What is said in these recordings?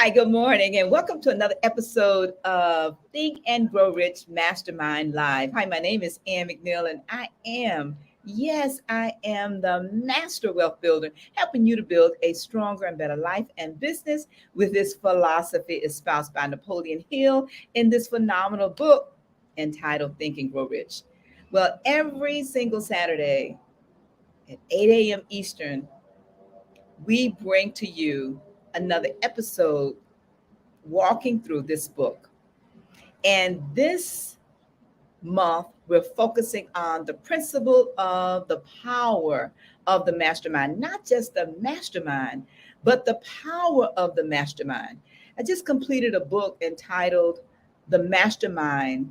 Hi, good morning, and welcome to another episode of Think and Grow Rich MasterMind Live. Hi, my name is Ann McNeil, and I am the Master Wealth Builder, helping you to build a stronger and better life and business with this philosophy espoused by Napoleon Hill in this phenomenal book entitled Think and Grow Rich. Well, every single Saturday at 8 a.m. Eastern, we bring to you another episode walking through this book. And this month, we're focusing on the principle of the power of the mastermind, not just the mastermind, but the power of the mastermind. I just completed a book entitled The Mastermind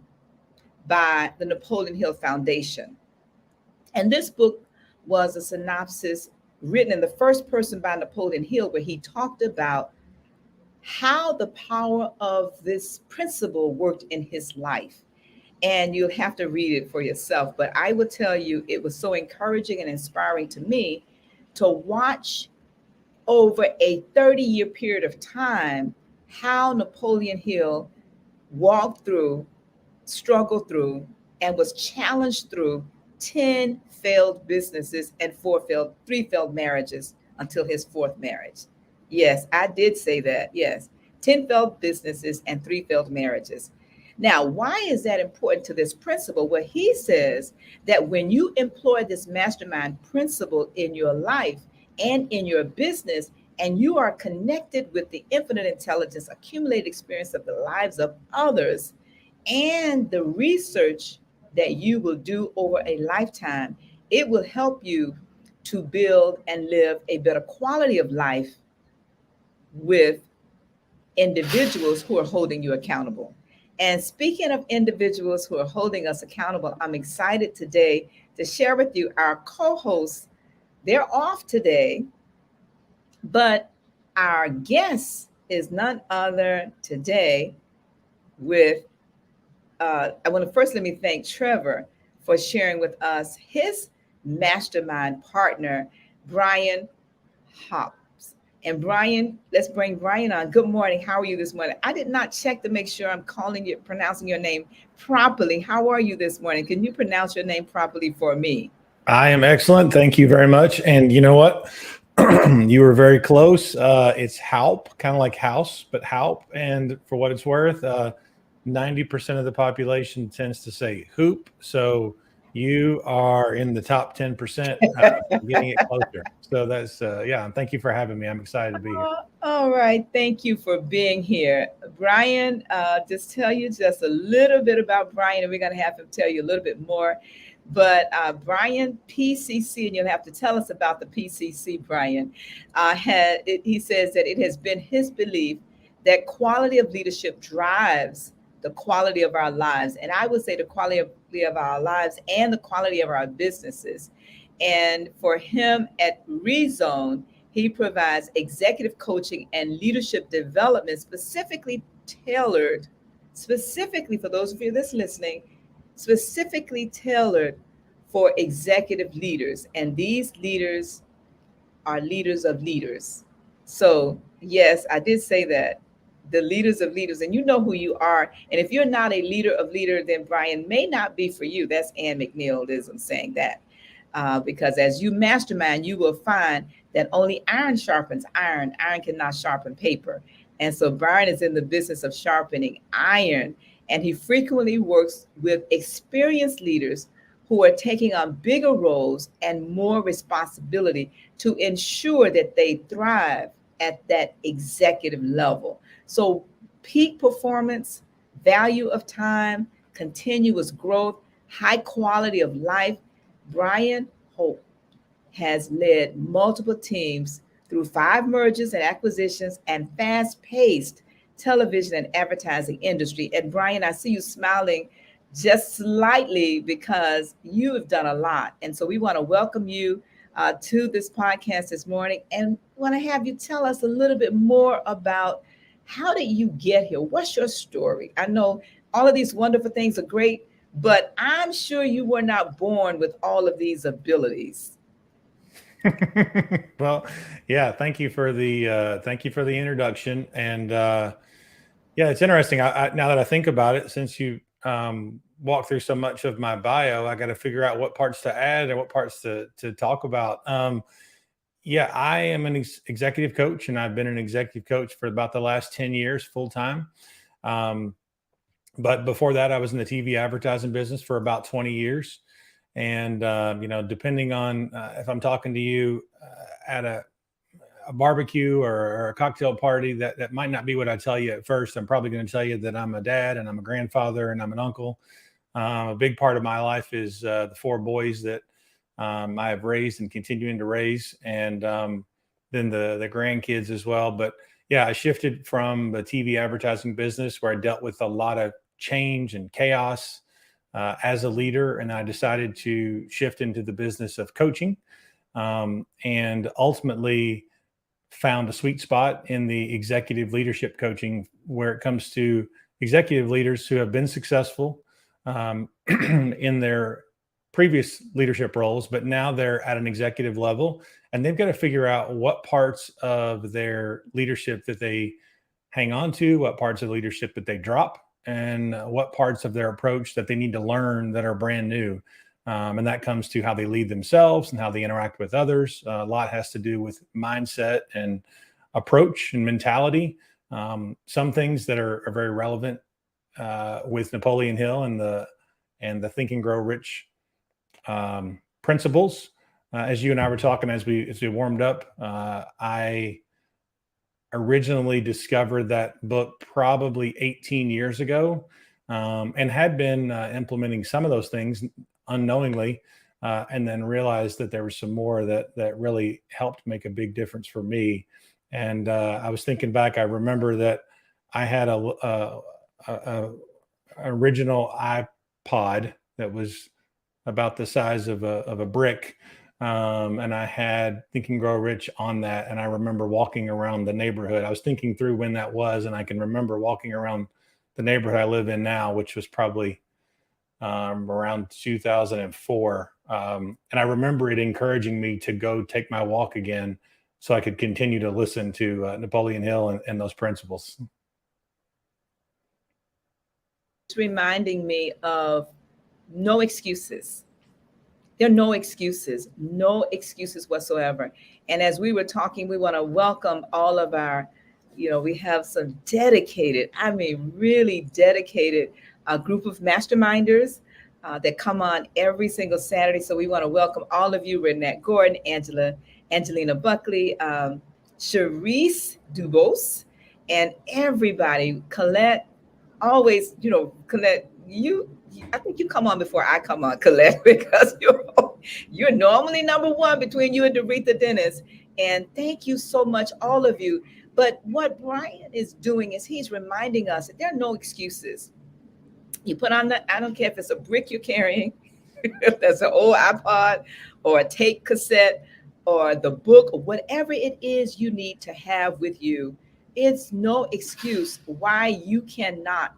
by the Napoleon Hill Foundation. And this book was a synopsis written in the first person by Napoleon Hill, where he talked about how the power of this principle worked in his life. And you'll have to read it for yourself. But I will tell you, it was so encouraging and inspiring to me to watch over a 30-year period of time how Napoleon Hill walked through, struggled through, and was challenged through 10 failed businesses and three failed marriages until his fourth marriage. Yes, I did say that. Yes, 10 failed businesses and three failed marriages. Now, why is that important to this principle? Well, he says that when you employ this mastermind principle in your life and in your business, and you are connected with the infinite intelligence, accumulated experience of the lives of others, and the research that you will do over a lifetime, it will help you to build and live a better quality of life with individuals who are holding you accountable. And speaking of individuals who are holding us accountable, I'm excited today to share with you our co-hosts. They're off today, but our guest is none other today with, I want to first let me thank Trevor for sharing with us his mastermind partner, Brian Houpe. And Brian, let's bring Brian on. Good morning. How are you this morning? I did not check to make sure I'm pronouncing your name properly. How are you this morning? Can you pronounce your name properly for me? I am excellent. Thank you very much. And you know what? You were very close. It's Houpe, kind of like house, but Houpe. And for what it's worth, 90% of the population tends to say hoop. So you are in the top 10%, getting it closer. So that's, yeah, thank you for having me. I'm excited to be here. All right. Thank you for being here. Brian, just tell you just a little bit about Brian, and we're going to have him tell you a little bit more. But Brian, PCC, and you'll have to tell us about the PCC, Brian, he says that it has been his belief that quality of leadership drives the quality of our lives. And I would say the quality of our lives and the quality of our businesses. And for him at ReZone, he provides executive coaching and leadership development specifically for those of you that's listening, specifically tailored for executive leaders. And these leaders are leaders of leaders. So yes, I did say that. The leaders of leaders, and you know who you are. And if you're not a leader of leader, then Brian may not be for you. That's Ann McNeil saying that. Because as you mastermind, you will find that only iron sharpens iron. Iron cannot sharpen paper. And so Brian is in the business of sharpening iron, and he frequently works with experienced leaders who are taking on bigger roles and more responsibility to ensure that they thrive at that executive level. So peak performance, value of time, continuous growth, high quality of life. Brian Houpe has led multiple teams through 5 mergers and acquisitions and fast-paced television and advertising industry. And Brian, I see you smiling just slightly because you have done a lot. And so we want to welcome you to this podcast this morning, and want to have you tell us a little bit more about how did you get here? What's your story? I know all of these wonderful things are great, but I'm sure you were not born with all of these abilities. Well, yeah, thank you for the introduction. And yeah, it's interesting. Now that I think about it, since you walked through so much of my bio, I got to figure out what parts to add and what parts to talk about. Yeah, I am an executive coach, and I've been an executive coach for about the last 10 years full time. Um, but before that, I was in the TV advertising business for about 20 years. And, depending on if I'm talking to you at a barbecue or a cocktail party, that might not be what I tell you at first. I'm probably going to tell you that I'm a dad and I'm a grandfather and I'm an uncle. A big part of my life is the four boys that I have raised and continuing to raise, and then the grandkids as well. But yeah, I shifted from the TV advertising business where I dealt with a lot of change and chaos as a leader, and I decided to shift into the business of coaching, and ultimately found a sweet spot in the executive leadership coaching where it comes to executive leaders who have been successful in their previous leadership roles, but now they're at an executive level and they've got to figure out what parts of their leadership that they hang on to, what parts of leadership that they drop, and what parts of their approach that they need to learn that are brand new. And that comes to how they lead themselves and how they interact with others. A lot has to do with mindset and approach and mentality. Some things that are very relevant with Napoleon Hill and the Think and Grow Rich principles. As you and I were talking as we warmed up, I originally discovered that book probably 18 years ago, and had been implementing some of those things unknowingly, and then realized that there was some more that really helped make a big difference for me. And I was thinking back, I remember that I had a original iPod that was about the size of a brick. And I had Think and Grow Rich on that. And I remember walking around the neighborhood. I was thinking through when that was, and I can remember walking around the neighborhood I live in now, which was probably around 2004. And I remember it encouraging me to go take my walk again so I could continue to listen to Napoleon Hill and those principles. It's reminding me of no excuses. There are no excuses whatsoever. And as we were talking, we want to welcome all of our, we have some dedicated, I mean, really dedicated group of masterminders that come on every single Saturday. So we want to welcome all of you, Renette Gordon, Angelina Buckley, Cherise Dubose, and everybody. Colette, always, Colette, I think you come on before I come on, Colette, because you're normally number one between you and Doretha Dennis. And thank you so much, all of you. But what Brian is doing is he's reminding us that there are no excuses. You put on I don't care if it's a brick you're carrying, if that's an old iPod or a tape cassette or the book or whatever it is you need to have with you. It's no excuse why you cannot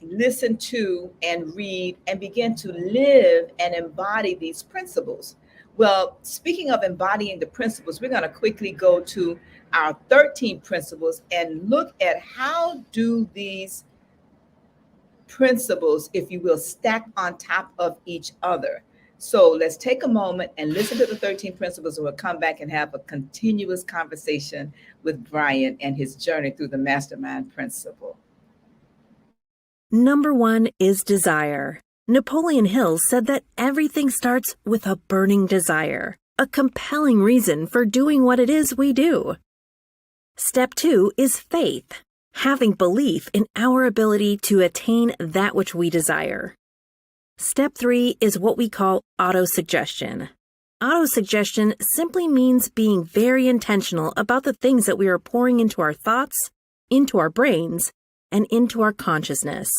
listen to and read and begin to live and embody these principles. Well, speaking of embodying the principles, we're going to quickly go to our 13 principles and look at how do these principles, if you will, stack on top of each other. So let's take a moment and listen to the 13 principles, and we'll come back and have a continuous conversation with Brian and his journey through the MasterMind principle. Number 1 is desire. Napoleon Hill said that everything starts with a burning desire, a compelling reason for doing what it is we do. Step 2 is faith, having belief in our ability to attain that which we desire. Step 3 is what we call autosuggestion. Autosuggestion simply means being very intentional about the things that we are pouring into our thoughts, into our brains, and into our consciousness.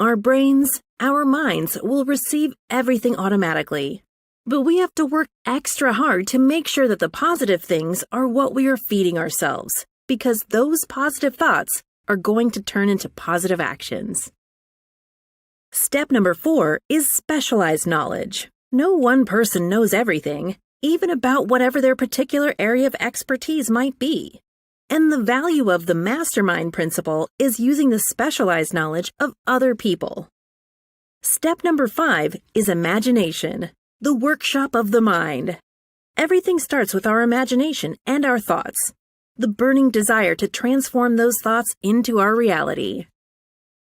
Our brains, our minds will receive everything automatically, but we have to work extra hard to make sure that the positive things are what we are feeding ourselves, because those positive thoughts are going to turn into positive actions. Step number 4 is specialized knowledge. No one person knows everything. even about whatever their particular area of expertise might be. And the value of the MasterMind principle is using the specialized knowledge of other people. Step number 5 is imagination, the workshop of the mind. Everything starts with our imagination and our thoughts, the burning desire to transform those thoughts into our reality.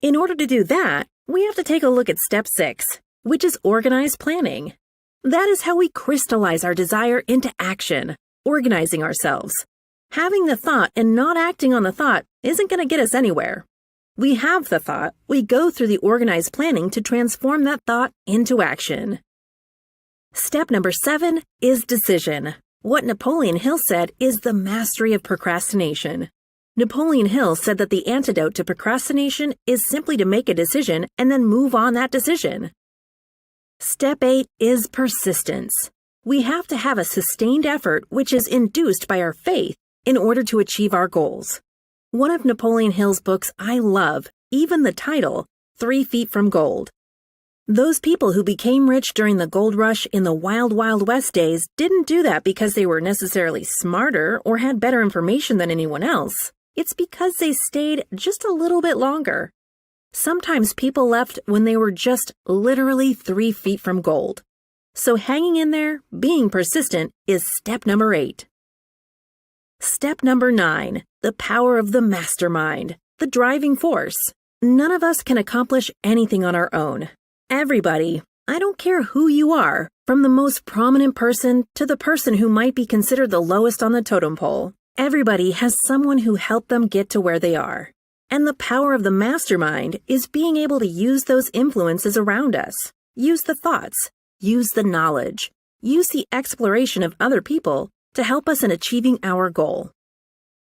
In order to do that, we have to take a look at step 6, which is organized planning. That is how we crystallize our desire into action, organizing ourselves. Having the thought and not acting on the thought isn't going to get us anywhere. We have the thought, we go through the organized planning to transform that thought into action. Step number 7 is decision. What Napoleon Hill said is the mastery of procrastination. Napoleon Hill said that the antidote to procrastination is simply to make a decision and then move on that decision. Step 8 is persistence. We have to have a sustained effort which is induced by our faith in order to achieve our goals. One of Napoleon Hill's books I love, even the title, 3 Feet from Gold. Those people who became rich during the gold rush in the wild, wild west days didn't do that because they were necessarily smarter or had better information than anyone else. It's because they stayed just a little bit longer. Sometimes people left when they were just literally 3 feet from gold. So hanging in there, being persistent, is step number 8. Step number 9, the power of the mastermind, the driving force. None of us can accomplish anything on our own. Everybody, I don't care who you are, from the most prominent person to the person who might be considered the lowest on the totem pole, everybody has someone who helped them get to where they are. And the power of the mastermind is being able to use those influences around us, use the thoughts, use the knowledge, use the exploration of other people to help us in achieving our goal.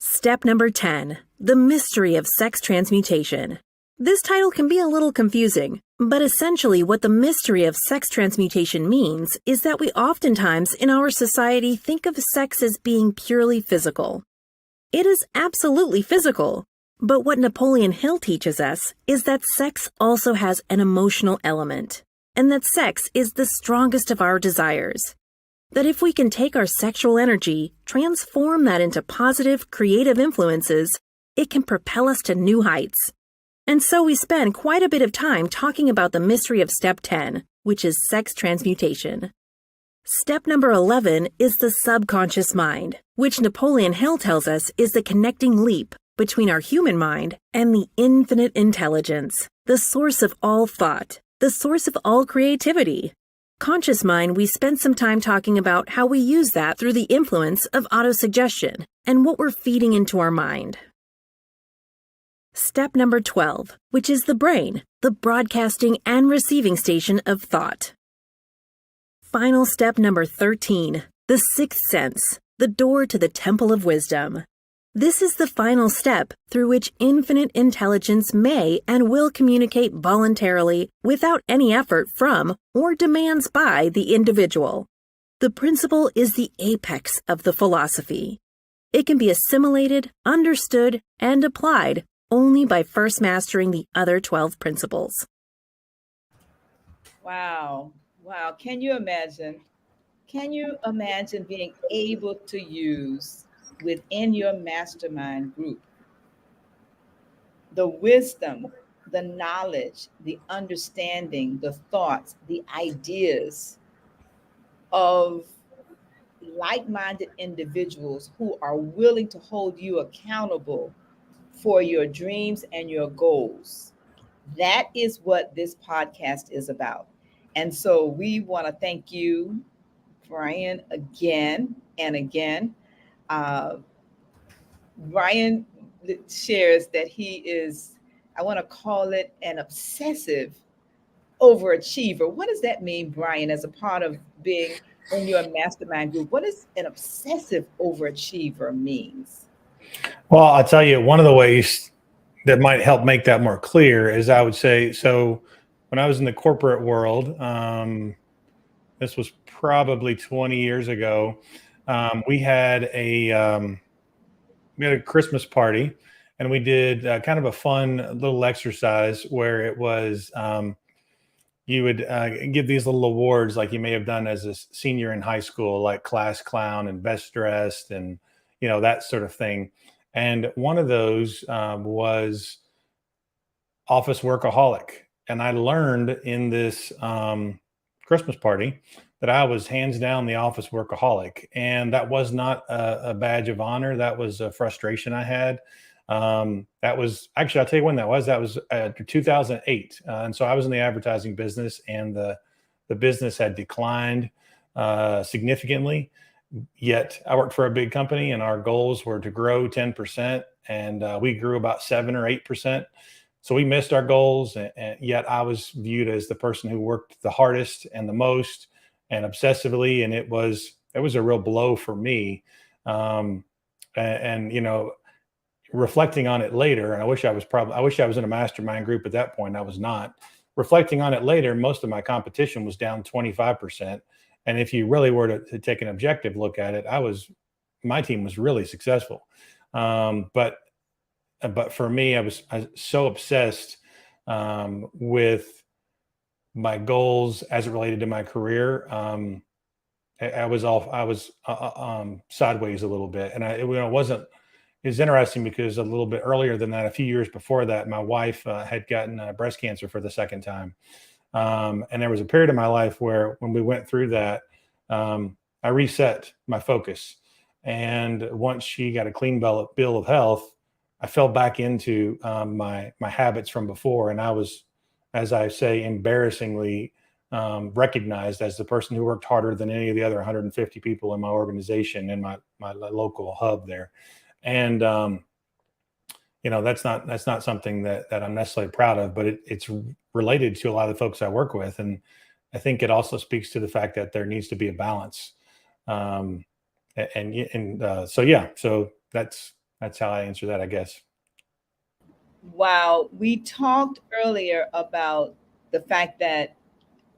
Step number 10, the mystery of sex transmutation. This title can be a little confusing, but essentially what the mystery of sex transmutation means is that we oftentimes in our society think of sex as being purely physical. It is absolutely physical, but what Napoleon Hill teaches us is that sex also has an emotional element, and that sex is the strongest of our desires. That if we can take our sexual energy, transform that into positive, creative influences, it can propel us to new heights. And so we spend quite a bit of time talking about the mystery of step 10, which is sex transmutation. Step number 11 is the subconscious mind, which Napoleon Hill tells us is the connecting leap between our human mind and the infinite intelligence, the source of all thought, the source of all creativity. Conscious mind, we spent some time talking about how we use that through the influence of autosuggestion and what we're feeding into our mind. Step number 12, which is the brain, the broadcasting and receiving station of thought. Final step number 13, the sixth sense, the door to the temple of wisdom. This is the final step through which infinite intelligence may and will communicate voluntarily without any effort from or demands by the individual. The principle is the apex of the philosophy. It can be assimilated, understood, and applied only by first mastering the other 12 principles. Wow. Wow. Can you imagine? Can you imagine being able to use within your mastermind group the wisdom, the knowledge, the understanding, the thoughts, the ideas of like-minded individuals who are willing to hold you accountable for your dreams and your goals? That is what this podcast is about. And so we want to thank you, Brian, again and again. Brian shares that he is, I want to call it an obsessive overachiever. What does that mean, Brian, as a part of being in your mastermind group? What does an obsessive overachiever means? Well, I'll tell you, one of the ways that might help make that more clear is I would say, so when I was in the corporate world, this was probably 20 years ago, we had a Christmas party, and we did kind of a fun little exercise where it was you would give these little awards like you may have done as a senior in high school, like class clown and best dressed and, that sort of thing. And one of those was office workaholic. And I learned in this Christmas party that I was hands down the office workaholic. And that was not a badge of honor. That was a frustration I had. That was actually, I'll tell you when that was. That was 2008. And so I was in the advertising business, and the business had declined significantly. Yet I worked for a big company, and our goals were to grow 10%. And we grew about 7 or 8%. So we missed our goals, and yet I was viewed as the person who worked the hardest and the most and obsessively. And it was a real blow for me. And reflecting on it later, and I wish I was in a mastermind group at that point. I was not. Reflecting on it later, most of my competition was down 25%. And if you really were to take an objective look at it, my team was really successful. But for me, I was so obsessed with my goals as it related to my career. I was sideways a little bit, and it was interesting because a little bit earlier than that, a few years before that, my wife had gotten breast cancer for the second time. And there was a period of my life where when we went through that, I reset my focus. And once she got a clean bill of health, I fell back into my habits from before. And I was, as I say, embarrassingly recognized as the person who worked harder than any of the other 150 people in my organization in my local hub there. And that's not something that I'm necessarily proud of, but it's related to a lot of the folks I work with. And I think it also speaks to the fact that there needs to be a balance. So that's how I answer that, I guess. Wow. We talked earlier about the fact that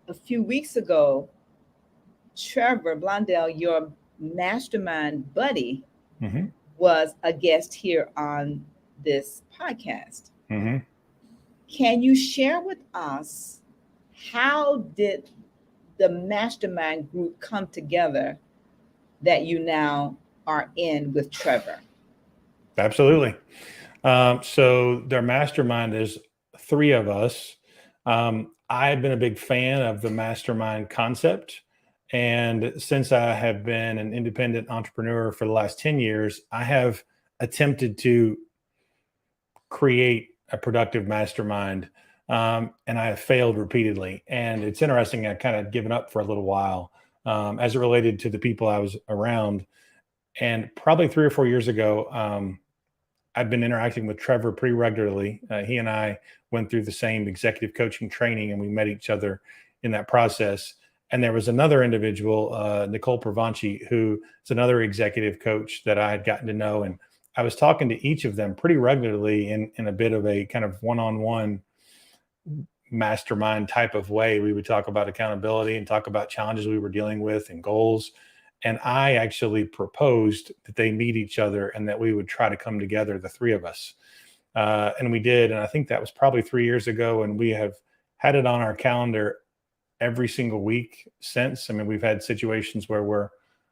a few weeks ago, Trevor Blondell, your mastermind buddy, Mm-hmm. was a guest here on this podcast. Mm-hmm. Can you share with us, how did the mastermind group come together that you now are in with Trevor? Absolutely. So their mastermind is 3 of us. I've been a big fan of the mastermind concept. And since I have been an independent entrepreneur for the last 10 years, I have attempted to create a productive mastermind. And I have failed repeatedly. And it's interesting, I kind of given up for a little while as it related to the people I was around. And probably 3 or 4 years ago, I've been interacting with Trevor pretty regularly. He and I went through the same executive coaching training, and we met each other in that process. And there was another individual, Nicole Pravanchi, who is another executive coach that I had gotten to know. And I was talking to each of them pretty regularly in a bit of a kind of one-on-one mastermind type of way. We would talk about accountability and talk about challenges we were dealing with and goals. And I actually proposed that they meet each other and that we would try to come together, the 3 of us. And we did. And I think that was probably 3 years ago. And we have had it on our calendar every single week since. I mean, we've had situations where we're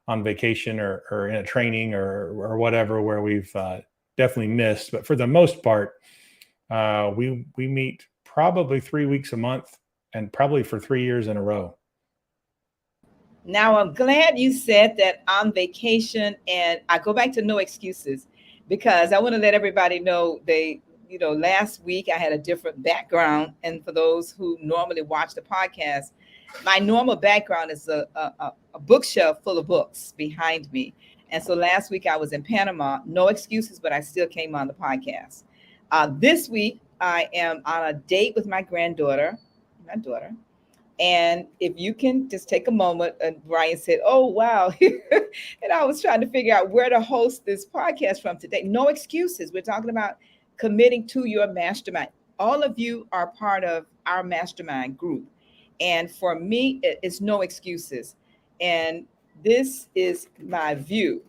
on vacation or in a training or whatever, where we've definitely missed. But for the most part, we meet probably 3 weeks a month, and probably for 3 years in a row. Now, I'm glad you said that on vacation, and I go back to no excuses, because I want to let everybody know last week I had a different background. And for those who normally watch the podcast, my normal background is a bookshelf full of books behind me. And so last week I was in Panama, no excuses, but I still came on the podcast. This week I am on a date with my daughter. And if you can just take a moment, and Brian said, "Oh, wow." And I was trying to figure out where to host this podcast from today. No excuses. We're talking about committing to your mastermind. All of you are part of our mastermind group. And for me, it's no excuses. And this is my view.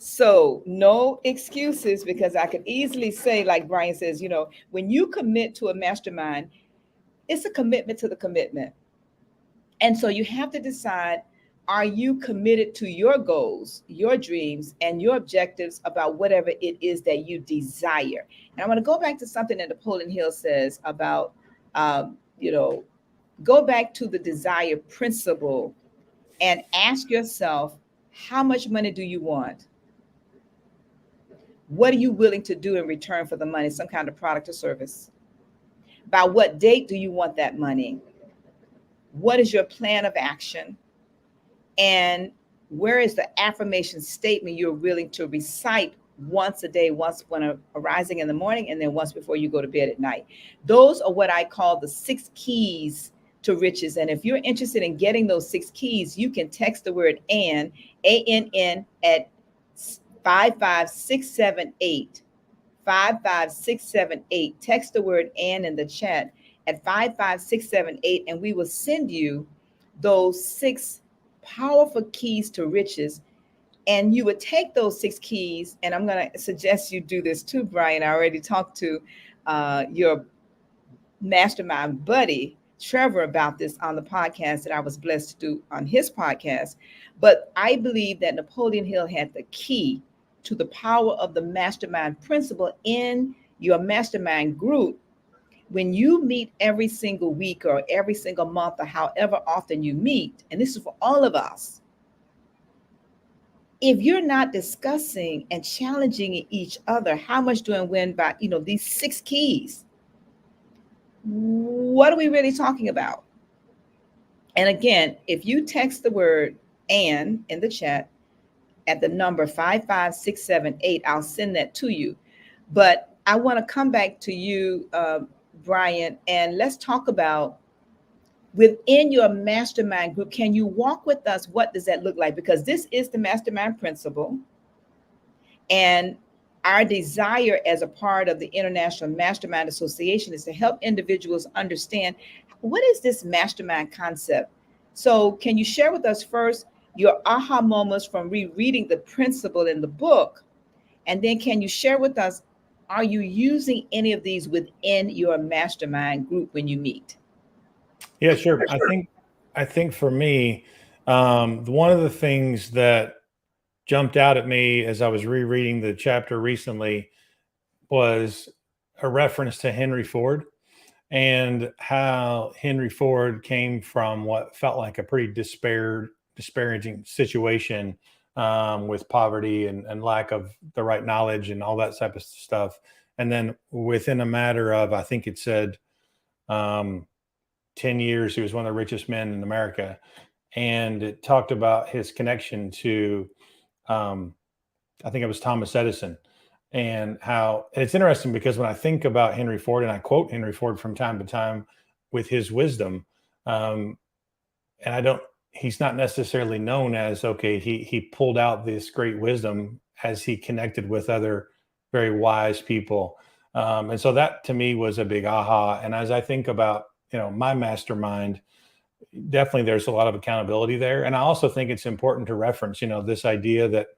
So no excuses, because I could easily say, like Brian says, when you commit to a mastermind, it's a commitment to the commitment. And so you have to decide, are you committed to your goals, your dreams, and your objectives about whatever it is that you desire? And I want to go back to something that Napoleon Hill says about, um, you know, go back to the desire principle and ask yourself, how much money do you want? What are you willing to do in return for the money? Some kind of product or service. By what date do you want that money? What is your plan of action? And where is the affirmation statement you're willing to recite once a day, once when arising in the morning, and then once before you go to bed at night? Those are what I call the 6 keys to riches. And if you're interested in getting those 6 keys, you can text the word ANN, ANN, at 55678. 55678. Text the word "and" in the chat at 55678, and we will send you those 6 powerful keys to riches. And you would take those 6 keys, and I'm going to suggest you do this too, Brian. I already talked to your mastermind buddy Trevor about this on the podcast that I was blessed to do on his podcast. But I believe that Napoleon Hill had the key to the power of the mastermind principle in your mastermind group. When you meet every single week or every single month or however often you meet, and this is for all of us, if you're not discussing and challenging each other, how much do and when by, these 6 keys, what are we really talking about? And again, if you text the word "and" in the chat at the number 55678, I'll send that to you. But I want to come back to you, Brian, and let's talk about within your mastermind group. Can you walk with us? What does that look like? Because this is the mastermind principle. And our desire as a part of the International Mastermind Association is to help individuals understand, what is this mastermind concept? So can you share with us first your aha moments from rereading the principle in the book? And then can you share with us, are you using any of these within your mastermind group when you meet? Yeah, sure. I think for me, one of the things that jumped out at me as I was rereading the chapter recently was a reference to Henry Ford, and how Henry Ford came from what felt like a pretty disparaging situation, with poverty and lack of the right knowledge and all that type of stuff. And then within a matter of, I think it said, 10 years, he was one of the richest men in America. And it talked about his connection to, I think it was Thomas Edison, and how, and it's interesting because when I think about Henry Ford, and I quote Henry Ford from time to time with his wisdom, and he's not necessarily known as, okay, he pulled out this great wisdom as he connected with other very wise people. And so that to me was a big aha. And as I think about, my mastermind, definitely there's a lot of accountability there. And I also think it's important to reference, this idea that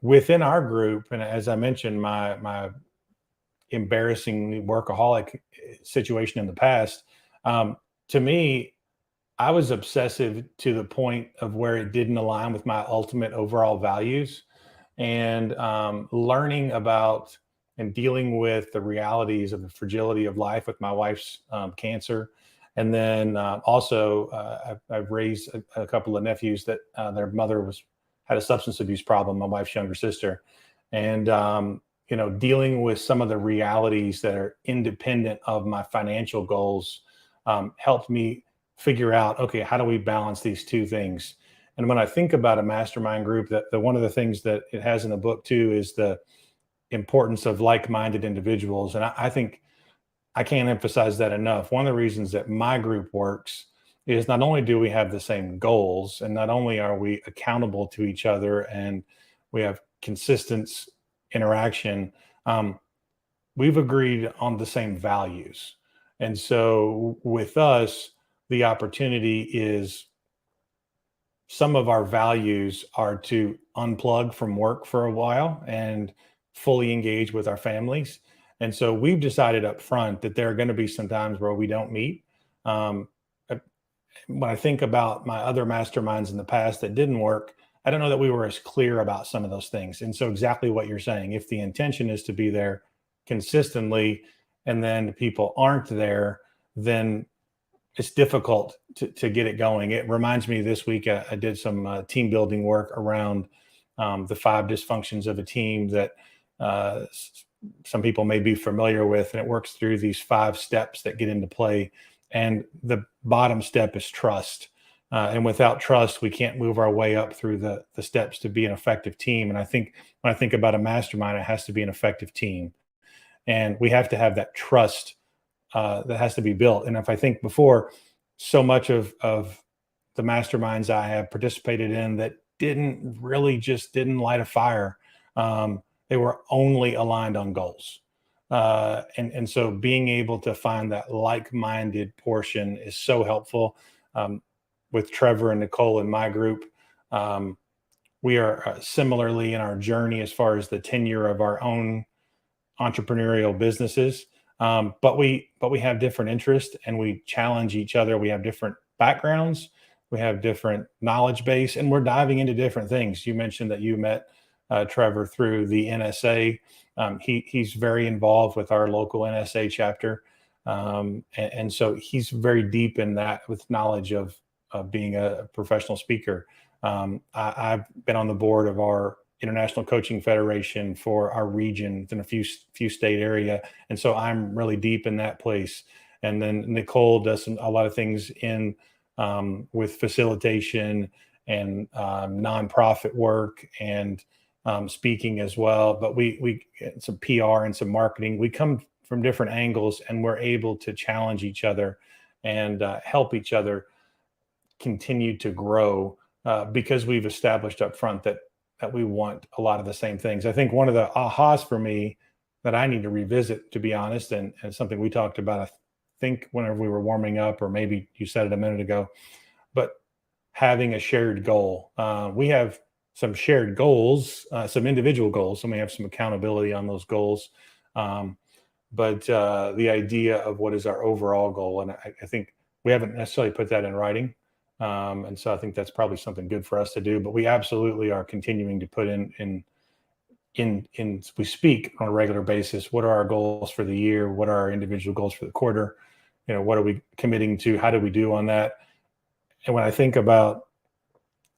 within our group, and as I mentioned, my embarrassing workaholic situation in the past, to me, I was obsessive to the point of where it didn't align with my ultimate overall values. And learning about and dealing with the realities of the fragility of life with my wife's cancer. And then also I've raised a couple of nephews that their mother had a substance abuse problem, my wife's younger sister. And, dealing with some of the realities that are independent of my financial goals helped me figure out, okay, how do we balance these two things? And when I think about a mastermind group, that one of the things that it has in the book too is the importance of like-minded individuals. And I think I can't emphasize that enough. One of the reasons that my group works is not only do we have the same goals, and not only are we accountable to each other and we have consistent interaction, we've agreed on the same values. And so with us, the opportunity is, some of our values are to unplug from work for a while and fully engage with our families. And so we've decided up front that there are going to be some times where we don't meet. Um, uh, when I think about my other masterminds in the past that didn't work, I don't know that we were as clear about some of those things. And so exactly what you're saying, if the intention is to be there consistently and then people aren't there, then it's difficult to get it going. It reminds me this week, I did some team building work around the 5 dysfunctions of a team that some people may be familiar with, and it works through these 5 steps that get into play. And the bottom step is trust. And without trust, we can't move our way up through the steps to be an effective team. And I think when I think about a mastermind, it has to be an effective team. And we have to have that trust that has to be built. And if I think before, so much of the masterminds I have participated in that didn't light a fire. They were only aligned on goals. And so being able to find that like-minded portion is so helpful. With Trevor and Nicole in my group, we are similarly in our journey as far as the tenure of our own entrepreneurial businesses. But we have different interests and we challenge each other. We have different backgrounds. We have different knowledge base, and we're diving into different things. You mentioned that you met Trevor through the NSA. He's very involved with our local NSA chapter. And so he's very deep in that with knowledge of being a professional speaker. I've been on the board of our International Coaching Federation for our region in a few state area. And so I'm really deep in that place. And then Nicole does a lot of things in with facilitation and nonprofit work and speaking as well. But we some PR and some marketing. We come from different angles, and we're able to challenge each other and help each other continue to grow because we've established up front that we want a lot of the same things. I think one of the ahas for me that I need to revisit, to be honest, and something we talked about, I think whenever we were warming up, or maybe you said it a minute ago, but having a shared goal. We have some shared goals, some individual goals, and we have some accountability on those goals. But the idea of what is our overall goal, and I think we haven't necessarily put that in writing. And so I think that's probably something good for us to do, but we absolutely are continuing to put in we speak on a regular basis. What are our goals for the year? What are our individual goals for the quarter? What are we committing to? How do we do on that? And when I think about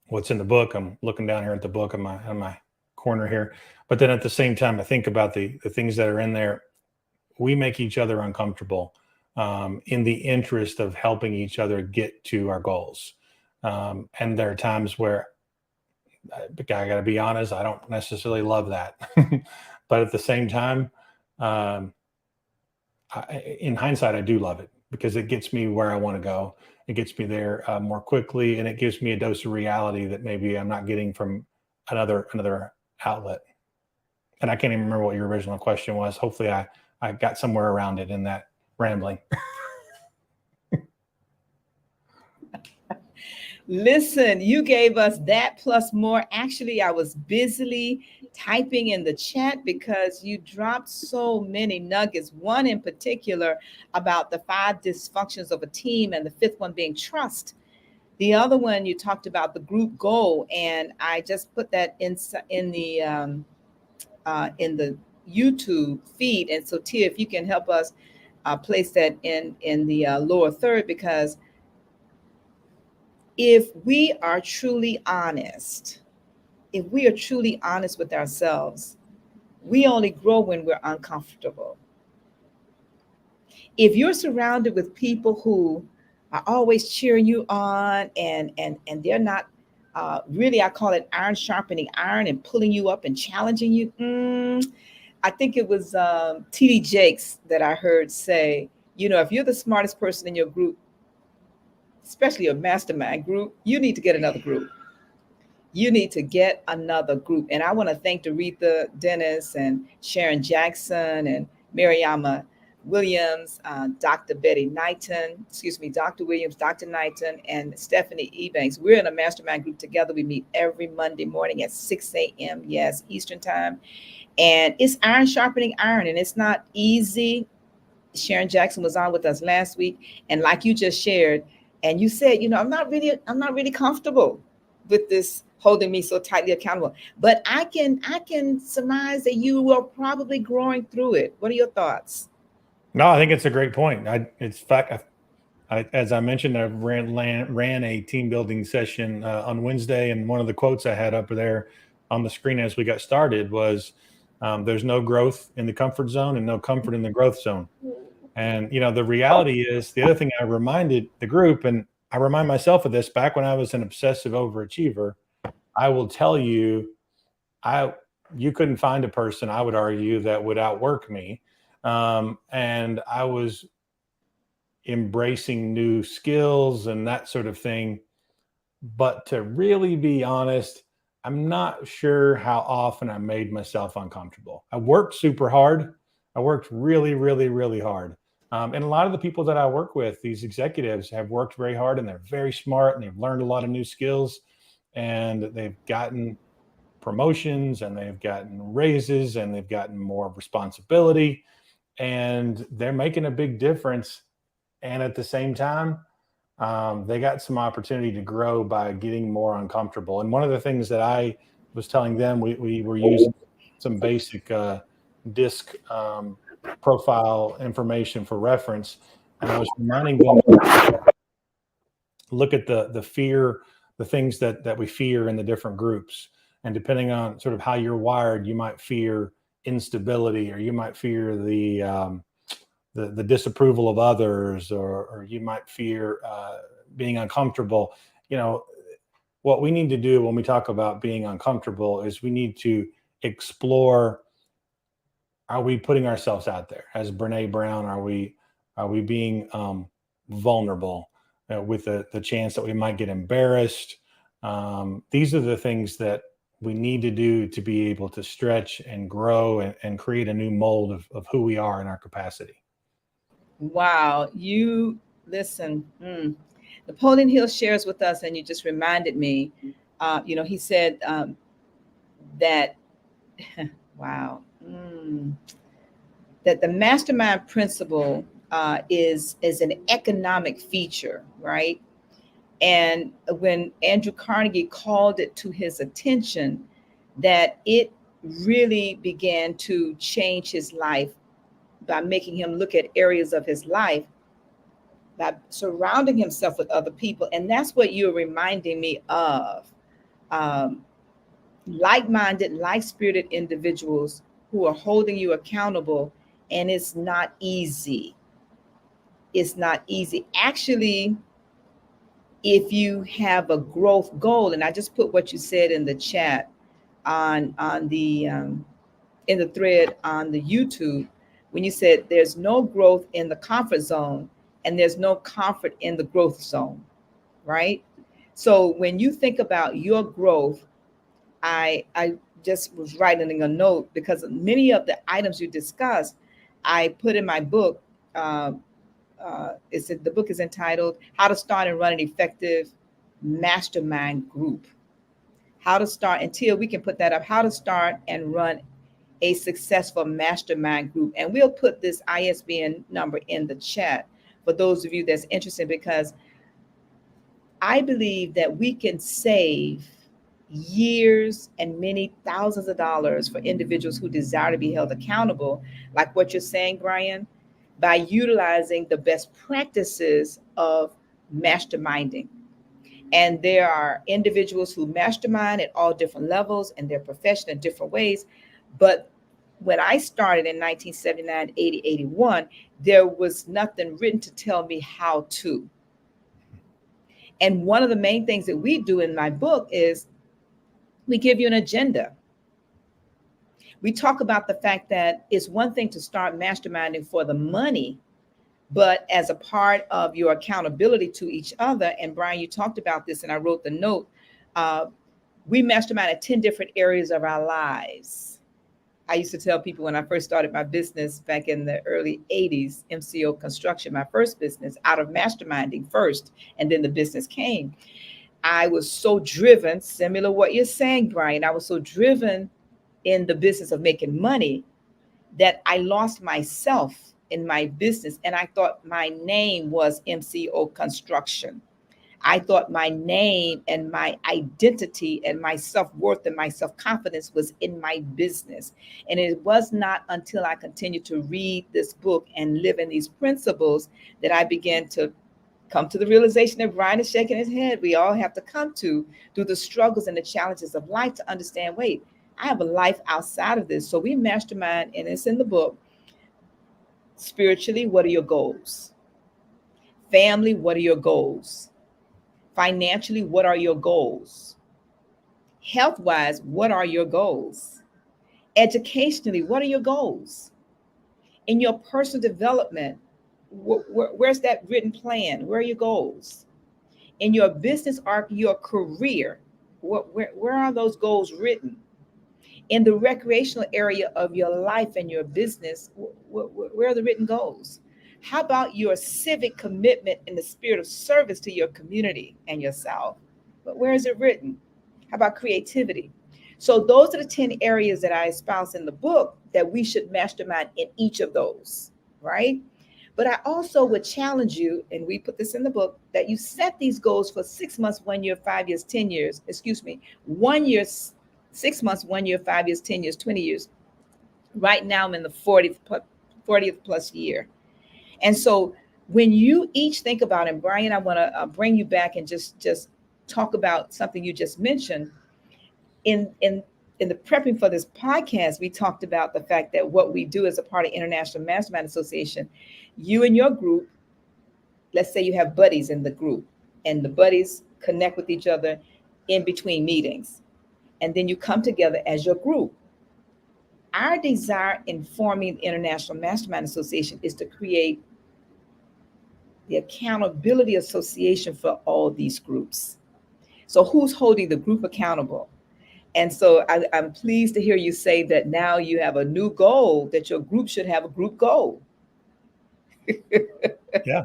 what's in the book, I'm looking down here at the book on my corner here, but then at the same time, I think about the things that are in there. We make each other uncomfortable in the interest of helping each other get to our goals. And there are times where I got to be honest, I don't necessarily love that. But at the same time, in hindsight, I do love it because it gets me where I want to go. It gets me there more quickly, and it gives me a dose of reality that maybe I'm not getting from another outlet. And I can't even remember what your original question was. Hopefully I got somewhere around it in that rambling. Listen, you gave us that plus more. Actually, I was busily typing in the chat because you dropped so many nuggets. One in particular about the 5 dysfunctions of a team, and the 5th one being trust. The other one, you talked about the group goal, and I just put that in the YouTube feed. And so, Tia, if you can help us place that in the lower third, because if we are truly honest with ourselves, we only grow when we're uncomfortable. If you're surrounded with people who are always cheering you on and they're not really, I call it iron sharpening iron and pulling you up and challenging you. I think it was T.D. Jakes that I heard say, if you're the smartest person in your group, especially a mastermind group, you need to get another group. You need to get another group. And I want to thank Doretha Dennis and Sharon Jackson and Mariama Williams, Dr. Dr. Williams, Dr. Knighton, and Stephanie Ebanks. We're in a mastermind group together. We meet every Monday morning at 6 a.m. Yes, Eastern time. And it's iron sharpening iron, and it's not easy. Sharon Jackson was on with us last week, and like you just shared, and you said, I'm not really comfortable with this holding me so tightly accountable. But I can surmise that you are probably growing through it. What are your thoughts? No, I think it's a great point. As I mentioned, I ran a team building session on Wednesday, and one of the quotes I had up there on the screen as we got started was, "There's no growth in the comfort zone and no comfort in the growth zone." And the reality is, the other thing I reminded the group, and I remind myself of this, back when I was an obsessive overachiever, I will tell you, you couldn't find a person, I would argue, that would outwork me. And I was embracing new skills and that sort of thing. But to really be honest, I'm not sure how often I made myself uncomfortable. I worked super hard. I worked really, really, really hard. And a lot of the people that I work with, these executives, have worked very hard, and they're very smart, and they've learned a lot of new skills, and they've gotten promotions, and they've gotten raises, and they've gotten more responsibility, and they're making a big difference. And at the same time, they got some opportunity to grow by getting more uncomfortable. And one of the things that I was telling them, we were using some basic DISC profile information for reference. And I was reminding them, look at the fear, the things that we fear in the different groups. And depending on sort of how you're wired, you might fear instability, or you might fear the disapproval of others, or you might fear being uncomfortable. What we need to do when we talk about being uncomfortable is we need to explore, are we putting ourselves out there? As Brene Brown, are we being vulnerable with the chance that we might get embarrassed? These are the things that we need to do to be able to stretch and grow and create a new mold of who we are in our capacity. Wow. You listen, Napoleon Hill shares with us, and you just reminded me, he said that, wow, that the mastermind principle is an economic feature, right? And when Andrew Carnegie called it to his attention, that it really began to change his life by making him look at areas of his life, by surrounding himself with other people. And that's what you're reminding me of. Like-minded, like-spirited individuals who are holding you accountable. And it's not easy. It's not easy. Actually, if you have a growth goal, and I just put what you said in the chat on the in the thread on the YouTube, when you said there's no growth in the comfort zone and there's no comfort in the growth zone, right? So when you think about your growth, I just was writing a note, because many of the items you discussed, I put in my book. The book is entitled How to Start and Run an Effective Mastermind Group. How to start, until we can put that up, how to start and run a successful mastermind group. And we'll put this ISBN number in the chat for those of you that's interested, because I believe that we can save years and many thousands of dollars for individuals who desire to be held accountable, like what you're saying, Brian, by utilizing the best practices of masterminding. And there are individuals who mastermind at all different levels and their profession in different ways. But when I started in 1979, 80, 81, there was nothing written to tell me how to. And one of the main things that we do in my book is we give you an agenda. We talk about the fact that it's one thing to start masterminding for the money, but as a part of your accountability to each other. And Brian, you talked about this, and I wrote the note. We mastermind at 10 different areas of our lives. I used to tell people when I first started my business back in the early 80s, MCO Construction, my first business, out of masterminding first, and then the business came. I was so driven, similar to what you're saying, Brian. I was so driven in the business of making money that I lost myself in my business. And I thought my name was MCO Construction. I thought my name and my identity and my self-worth and my self-confidence was in my business. And it was not until I continued to read this book and live in these principles that I began to come to the realization that Brian is shaking his head. We all have to come to through the struggles and the challenges of life to understand, wait, I have a life outside of this. So we mastermind, and it's in the book. Spiritually, what are your goals? Family, what are your goals? Financially, what are your goals? Health-wise, what are your goals? Educationally, what are your goals? In your personal development, where's that written plan? Where are your goals? In your business arc, your career, where are those goals written? In the recreational area of your life and your business, where are the written goals? How about your civic commitment in the spirit of service to your community and yourself? But where is it written? How about creativity? So those are the 10 areas that I espouse in the book that we should mastermind in each of those, right? But I also would challenge you, and we put this in the book, that you set these goals for 6 months, 1 year, 5 years, 10 years, 1 year, 6 months, 1 year, 5 years, 10 years, 20 years. Right now I'm in the 40th plus year. And so when you each think about it, Brian, I want to bring you back and just talk about something you just mentioned. In the prepping for this podcast, we talked about the fact that what we do as a part of International Mastermind Association, you and your group, let's say you have buddies in the group, and the buddies connect with each other in between meetings. And then you come together as your group. Our desire in forming the International Mastermind Association is to create the accountability association for all these groups. So who's holding the group accountable? And so I'm pleased to hear you say that now you have a new goal, that your group should have a group goal. Yeah.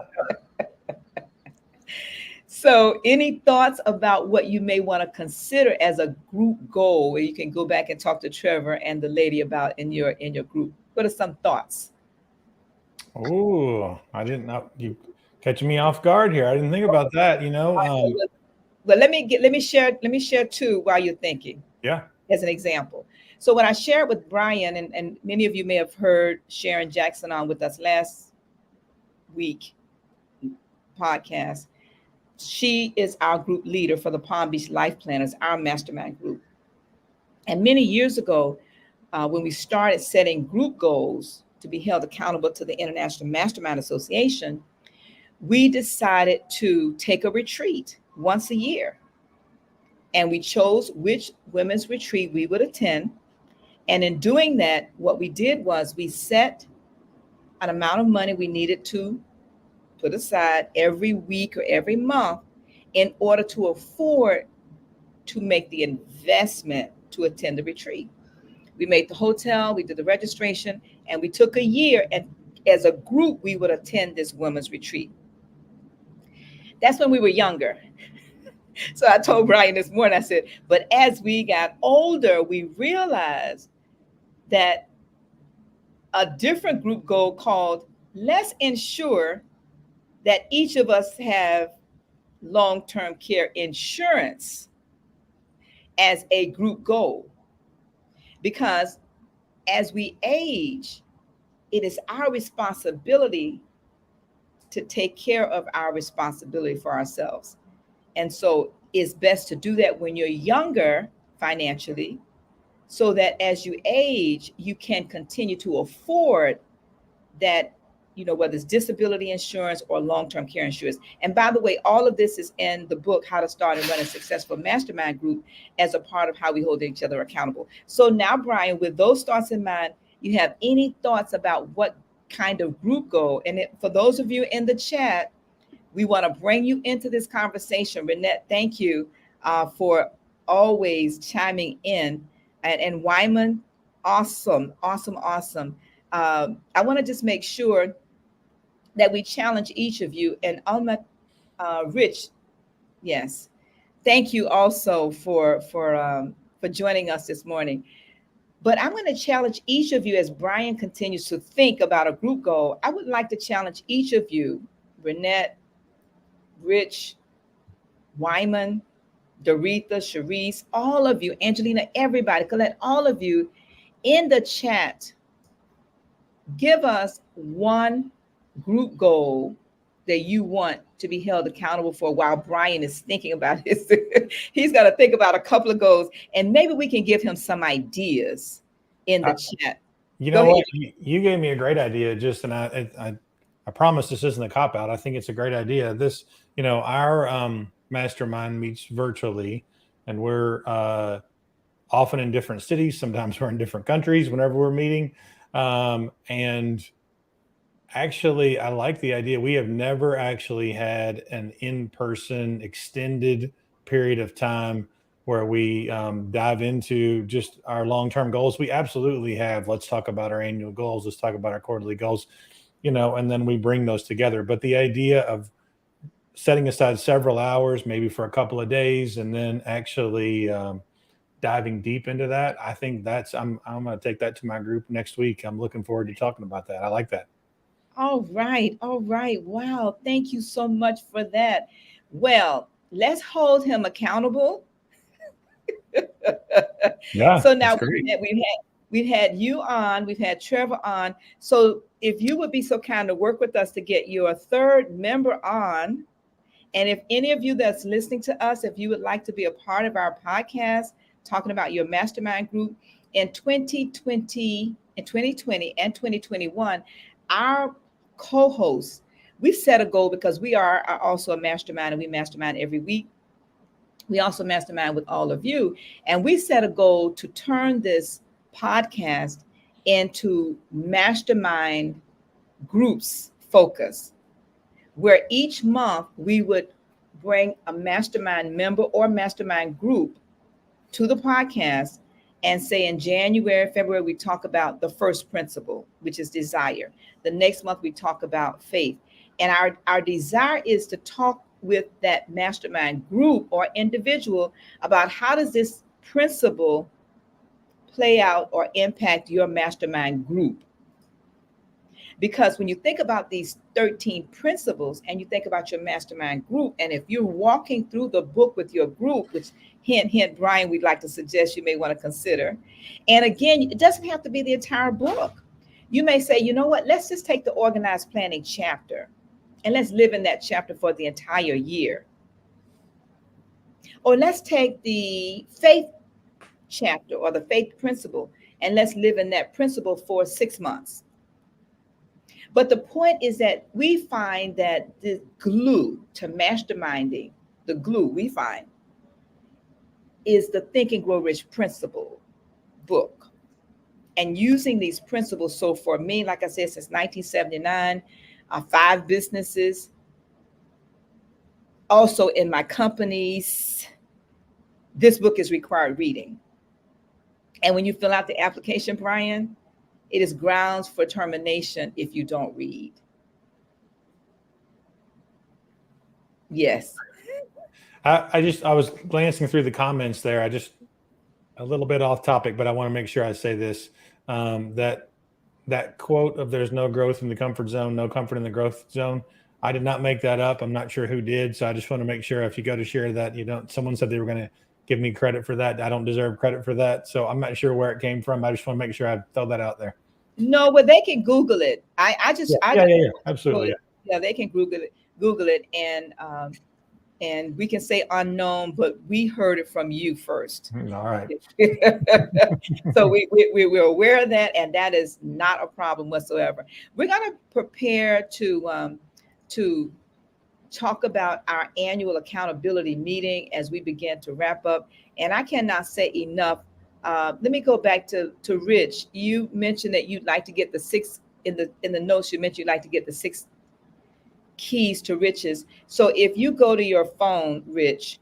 So any thoughts about what you may want to consider as a group goal, where you can go back and talk to Trevor and the lady about in your group? What are some thoughts? Oh, I didn't know, you catching me off guard here. I didn't think about that, But let me share two while you're thinking. Yeah. As an example. So when I shared with Brian, and many of you may have heard Sharon Jackson on with us last week podcast. She is our group leader for the Palm Beach Life Planners, our mastermind group. And many years ago, when we started setting group goals to be held accountable to the International Mastermind Association, we decided to take a retreat once a year. And we chose which women's retreat we would attend. And in doing that, what we did was we set an amount of money we needed to put aside every week or every month in order to afford to make the investment to attend the retreat. We made the hotel, we did the registration, and we took a year, and as a group, we would attend this women's retreat. That's when we were younger. So I told Brian this morning, I said, but as we got older, we realized that a different group goal called, let's ensure that each of us have long-term care insurance as a group goal. Because as we age, it is our responsibility to take care of our responsibility for ourselves. And so it's best to do that when you're younger financially, so that as you age, you can continue to afford that, whether it's disability insurance or long-term care insurance. And by the way, all of this is in the book, How to Start and Run a Successful Mastermind Group, as a part of how we hold each other accountable. So now, Brian, with those thoughts in mind, you have any thoughts about what kind of group goal? And for those of you in the chat, we want to bring you into this conversation. Renette, thank you for always chiming in. And Wyman, Awesome, awesome, awesome. I want to just make sure that we challenge each of you. And Alma, Rich, yes, thank you also for joining us this morning. But I'm going to challenge each of you as Brian continues to think about a group goal. I would like to challenge each of you, Renette, Rich, Wyman, Doretha, Sharice, all of you, Angelina, everybody, Colette, all of you in the chat, give us one group goal that you want to be held accountable for while Brian is thinking about his. He's got to think about a couple of goals, and maybe we can give him some ideas in the chat. You know what? You gave me a great idea, just, and I promise this isn't a cop out. I think it's a great idea. This, our mastermind meets virtually, and we're often in different cities. Sometimes we're in different countries whenever we're meeting. And actually, I like the idea. We have never actually had an in-person extended period of time where we dive into just our long-term goals. We absolutely have. Let's talk about our annual goals. Let's talk about our quarterly goals, and then we bring those together. But the idea of setting aside several hours, maybe for a couple of days, and then actually diving deep into that, I think I'm going to take that to my group next week. I'm looking forward to talking about that. I like that. All right. Wow. Thank you so much for that. Well, let's hold him accountable. Yeah. So now we've had you on, we've had Trevor on. So if you would be so kind to work with us to get your third member on, and if any of you that's listening to us, if you would like to be a part of our podcast, talking about your mastermind group in 2020 and 2021, our co-hosts, we set a goal because we are also a mastermind, and we mastermind every week. We also mastermind with all of you, and we set a goal to turn this podcast into mastermind groups focus, where each month we would bring a mastermind member or mastermind group to the podcast and say in January, February, we talk about the first principle, which is desire. The next month we talk about faith. And our desire is to talk with that mastermind group or individual about how does this principle play out or impact your mastermind group. Because when you think about these 13 principles and you think about your mastermind group, and if you're walking through the book with your group, which hint, Brian, we'd like to suggest you may want to consider. And again, it doesn't have to be the entire book. You may say, you know what, let's just take the organized planning chapter and let's live in that chapter for the entire year. Or let's take the faith chapter or the faith principle and let's live in that principle for 6 months. But the point is that we find that the glue to masterminding, the glue we find is the Think and Grow Rich principle book. And using these principles, so for me, like I said, since 1979, 5 businesses, also in my companies, this book is required reading. And when you fill out the application, Brian, it is grounds for termination if you don't read. Yes. I was glancing through the comments there. A little bit off topic, but I want to make sure I say this, that quote of there's no growth in the comfort zone, no comfort in the growth zone. I did not make that up. I'm not sure who did. So I just want to make sure if you go to share that, someone said they were going to give me credit for that. I don't deserve credit for that. So I'm not sure where it came from. I just want to make sure I throw that out there. No, well, they can Google it. Yeah, absolutely. Yeah, they can Google it, and we can say unknown, but we heard it from you first. All right. So we're aware of that, and that is not a problem whatsoever. We're going to prepare to talk about our annual accountability meeting as we begin to wrap up. And I cannot say enough. Let me go back to Rich. You mentioned that you'd like to get the 6 in the notes. You mentioned you'd like to get the 6 keys to riches. So if you go to your phone, Rich,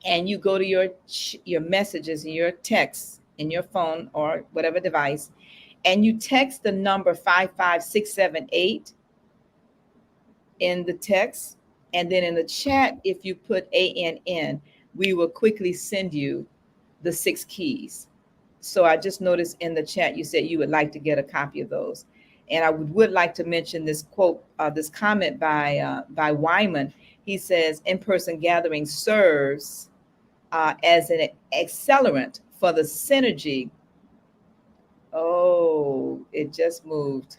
and you go to your messages and your texts in your phone or whatever device, and you text the number 55678 in the text, and then in the chat, if you put ANN, we will quickly send you the 6 keys. So I just noticed in the chat you said you would like to get a copy of those. And I would like to mention this quote, this comment by Wyman. He says, in-person gathering serves as an accelerant for the synergy. Oh, it just moved.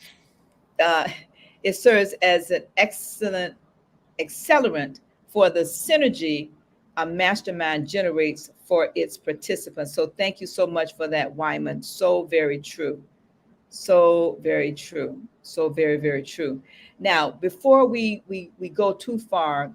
It serves as an excellent accelerant for the synergy a mastermind generates for its participants. So thank you so much for that, Wyman. So very true. So very true. So very, very true. Now, before we go too far,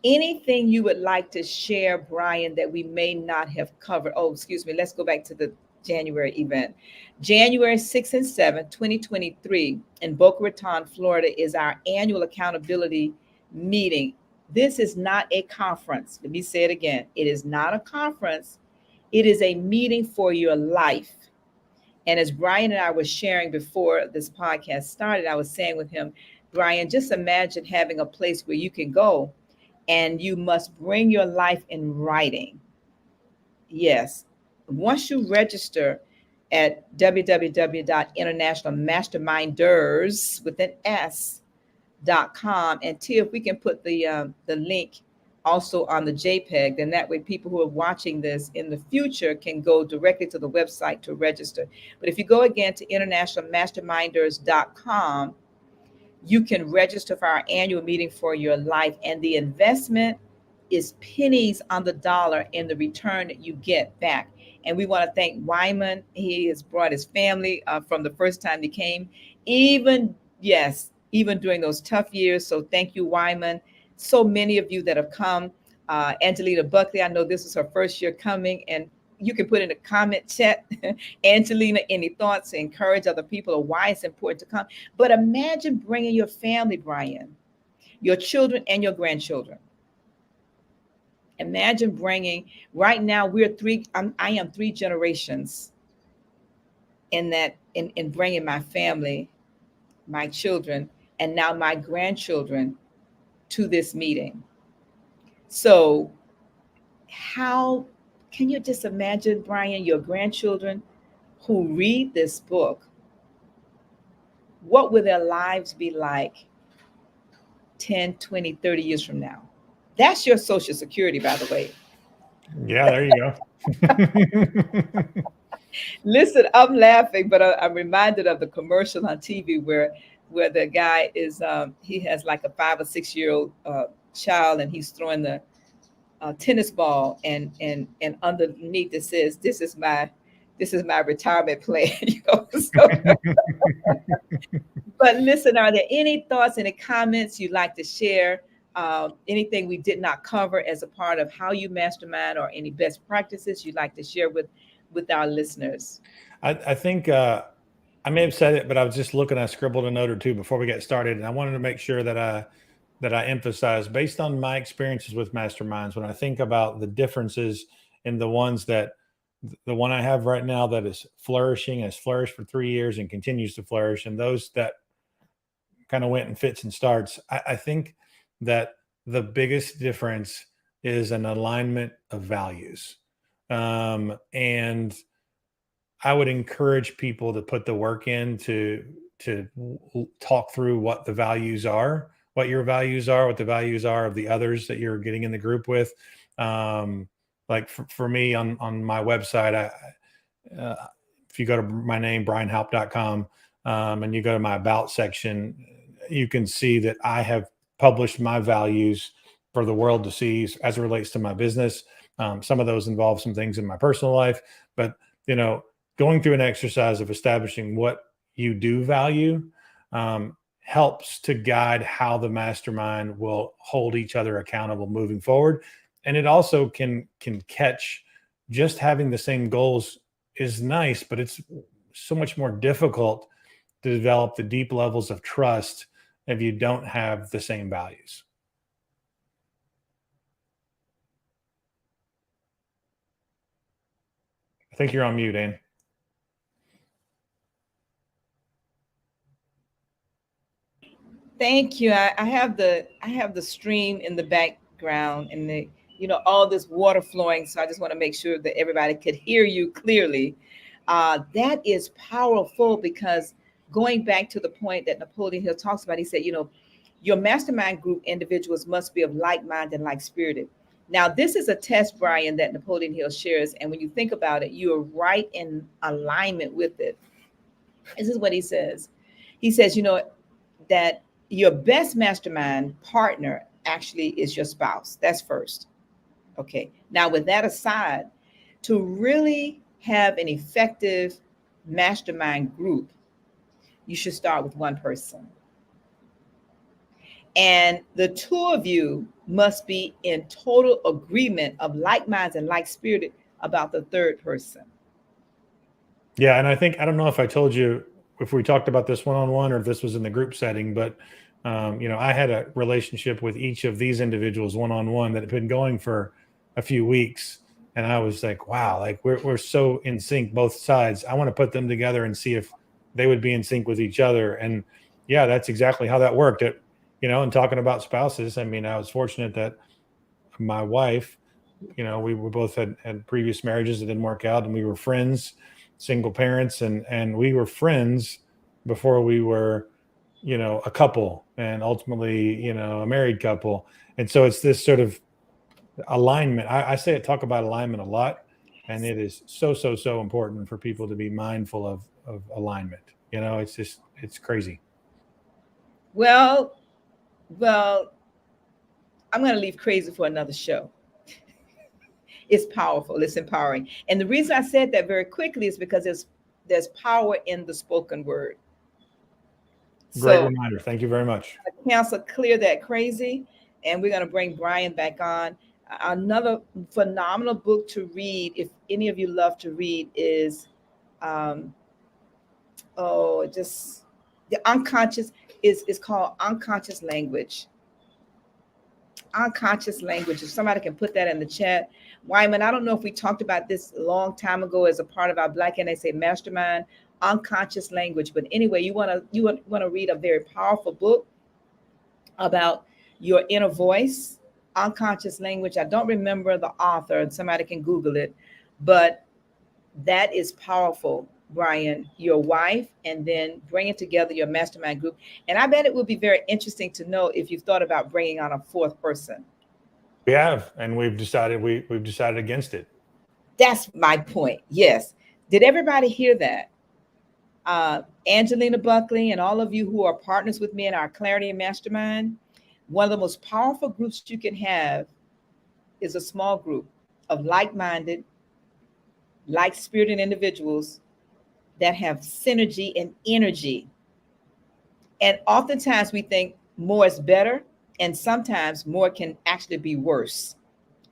anything you would like to share, Brian, that we may not have covered? Oh, excuse me. Let's go back to the January event. January 6th and 7th, 2023, in Boca Raton, Florida, is our annual accountability meeting. This is not a conference. Let me say it again. It is not a conference. It is a meeting for your life. And as Brian and I were sharing before this podcast started, I was saying with him, Brian, just imagine having a place where you can go and you must bring your life in writing. Yes. Once you register at www.internationalmasterminders with an S.com, and Tia, if we can put the link also on the JPEG, then that way people who are watching this in the future can go directly to the website to register. But if you go again to internationalmasterminders.com, you can register for our annual meeting for your life, and the investment is pennies on the dollar in the return that you get back. And we want to thank Wyman. He has brought his family from the first time he came, even during those tough years. So thank you, Wyman. So many of you that have come. Angelina Buckley, I know this is her first year coming, and you can put in a comment chat, Angelina, any thoughts to encourage other people or why it's important to come. But imagine bringing your family, Brian, your children and your grandchildren. Imagine bringing, right now I am 3 generations in bringing my family, my children, and now my grandchildren to this meeting. So how can you just imagine, Brian, your grandchildren who read this book? What will their lives be like 10, 20, 30 years from now? That's your Social Security, by the way. Yeah, there you go. Listen, I'm laughing, but I'm reminded of the commercial on TV where the guy is, he has like a 5 or 6 year old child, and he's throwing the tennis ball, and underneath it says, "This is my retirement plan." But listen, are there any thoughts, any comments you'd like to share? Anything we did not cover as a part of how you mastermind, or any best practices you'd like to share with our listeners? I think I may have said it, but I was just looking. I scribbled a note or two before we got started, and I wanted to make sure that I emphasize, based on my experiences with masterminds, when I think about the differences in the ones that the one I have right now that is flourishing, has flourished for 3 years and continues to flourish, and those that kind of went in fits and starts, I think that the biggest difference is an alignment of values. And I would encourage people to put the work in to talk through what the values are, what your values are, what the values are of the others that you're getting in the group with. Like for me on my website, if you go to my name, brianhoupe.com, and you go to my about section, you can see that I have published my values for the world to see as it relates to my business. Some of those involve some things in my personal life, but going through an exercise of establishing what you do value helps to guide how the mastermind will hold each other accountable moving forward. And it also can catch, just having the same goals is nice, but it's so much more difficult to develop the deep levels of trust if you don't have the same values. I think you're on mute, Ann. Thank you. I have the stream in the background and the all this water flowing. So I just want to make sure that everybody could hear you clearly. That is powerful because going back to the point that Napoleon Hill talks about, he said, your mastermind group individuals must be of like mind and like spirited. Now, this is a test, Brian, that Napoleon Hill shares. And when you think about it, you are right in alignment with it. This is what he says. He says, that your best mastermind partner actually is your spouse. That's first. Okay. Now, with that aside, to really have an effective mastermind group, you should start with one person. And the two of you must be in total agreement of like minds and like spirited about the third person. Yeah. And I don't know if I told you if we talked about this one-on-one or if this was in the group setting, but I had a relationship with each of these individuals one-on-one that had been going for a few weeks. And I was like, wow, like we're so in sync, both sides. I want to put them together and see if they would be in sync with each other. And yeah, that's exactly how that worked. And talking about spouses, I mean, I was fortunate that my wife, we were both had previous marriages that didn't work out, and we were friends, single parents, and we were friends before we were, a couple, and ultimately, a married couple. And so it's this sort of alignment. I talk about alignment a lot, and it is so important for people to be mindful of alignment. It's crazy. Well, I'm going to leave crazy for another show. It's powerful. It's empowering. And the reason I said that very quickly is because there's power in the spoken word. Great reminder. Thank you very much. Council, clear that crazy. And we're going to bring Brian back on. Another phenomenal book to read, if any of you love to read, is the unconscious is called Unconscious Language. Unconscious language. If somebody can put that in the chat. Wyman, I don't know if we talked about this a long time ago as a part of our Black NSA Mastermind, Unconscious Language. But anyway, you want to read a very powerful book about your inner voice, Unconscious Language. I don't remember the author, and somebody can Google it, but that is powerful, Brian, your wife, and then bringing together your mastermind group. And I bet it would be very interesting to know if you've thought about bringing on a fourth person. We have, and we've decided against it. That's my point. Yes. Did everybody hear that? Angelina Buckley and all of you who are partners with me in our Clarity and Mastermind, one of the most powerful groups you can have is a small group of like-minded, like-spirited individuals that have synergy and energy. And oftentimes we think more is better, and sometimes more can actually be worse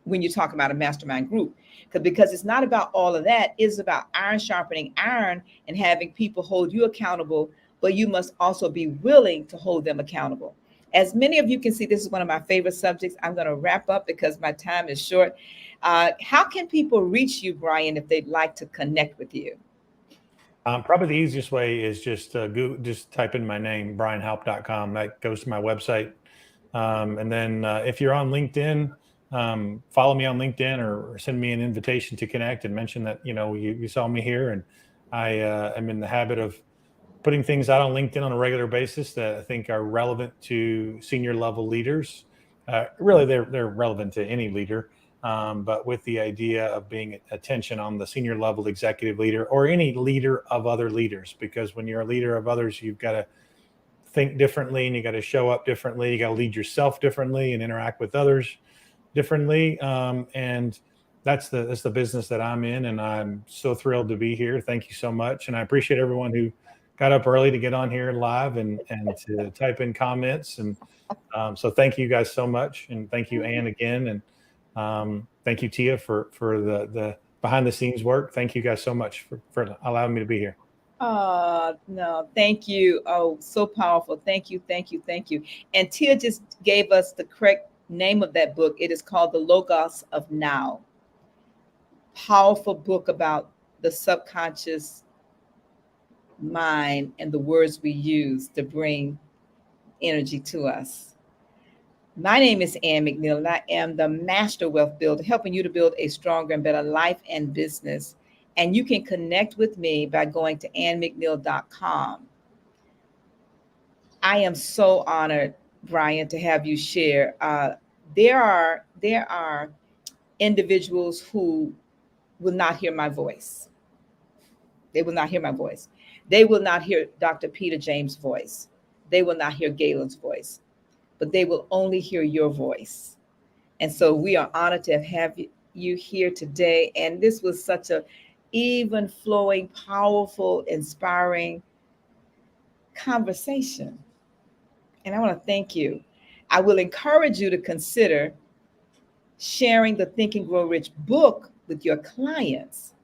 when you talk about a mastermind group. Because it's not about all of that. It's about iron sharpening iron and having people hold you accountable, but you must also be willing to hold them accountable. As many of you can see, this is one of my favorite subjects. I'm going to wrap up because my time is short. How can people reach you, Brian, if they'd like to connect with you? Probably the easiest way is just type in my name, brianhoupe.com. That goes to my website. And then if you're on LinkedIn, follow me on LinkedIn or send me an invitation to connect and mention that, you saw me here. And I am in the habit of putting things out on LinkedIn on a regular basis that I think are relevant to senior level leaders. Really, they're relevant to any leader. But with the idea of being attention on the senior level executive leader or any leader of other leaders, because when you're a leader of others, you've got to think differently and you got to show up differently. You got to lead yourself differently and interact with others differently. And that's the business that I'm in. And I'm so thrilled to be here. Thank you so much. And I appreciate everyone who got up early to get on here live and to type in comments. And so thank you guys so much. And thank you, Ann, again. And thank you, Tia, for the behind the scenes work. Thank you guys so much for allowing me to be here. No, thank you. Oh, so powerful. Thank you. And Tia just gave us the correct name of that book. It is called The Logos of Now. Powerful book about the subconscious mind and the words we use to bring energy to us. My name is Ann McNeil, and I am the Master Wealth Builder, helping you to build a stronger and better life and business. And you can connect with me by going to annmcneil.com. I am so honored, Brian, to have you share. There are individuals who will not hear my voice. They will not hear my voice. They will not hear Dr. Peter James' voice. They will not hear Galen's voice, but they will only hear your voice. And so we are honored to have you here today. And this was such a even flowing, powerful, inspiring conversation. And I want to thank you. I will encourage you to consider sharing the Think and Grow Rich book with your clients,